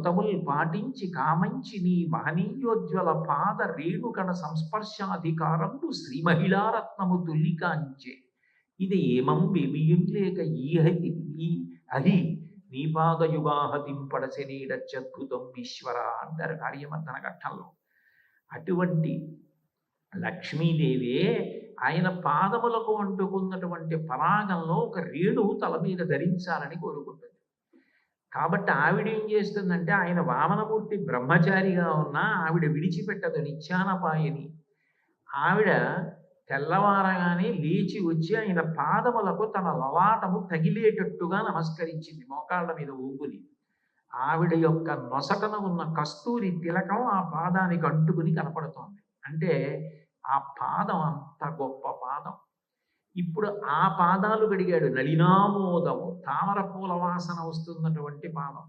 వ్రతముల్ పాటించి కామంచి నీ మహనీయోజ్వల పాద రేణుకణ సంస్పర్శాధికారంబు శ్రీ మహిళారత్నము తుల్లికాంచే ఇది ఏమం బెమియుంలేక ఈహతి ఈ అహి నీపాదయుగాహతిం పడసెనేడత్యద్భుతం ఈశ్వర అంటారు కార్యమర్దన ఘట్టంలో. అటువంటి లక్ష్మీదేవే ఆయన పాదములకు అంటుకున్నటువంటి పరాగంలో ఒక రేణువు తల మీద ధరించాలని కోరుకుంటుంది. కాబట్టి ఆవిడ ఏం చేస్తుందంటే ఆయన వామనమూర్తి బ్రహ్మచారిగా ఉన్నా ఆవిడ విడిచిపెట్టదు నిత్యానపాయని. ఆవిడ తెల్లవారగానే లేచి వచ్చి ఆయన పాదములకు తన లలాటము తగిలేటట్టుగా నమస్కరించింది మోకాళ్ళ మీద ఊగుని. ఆవిడ యొక్క నొసటన ఉన్న కస్తూరి తిలకం ఆ పాదానికి అంటుకుని కనపడుతోంది. అంటే ఆ పాదం అంత గొప్ప పాదం. ఇప్పుడు ఆ పాదాలు గడిగాడు. నళినామోదము తామర పూల వాసన వస్తున్నటువంటి పాదం.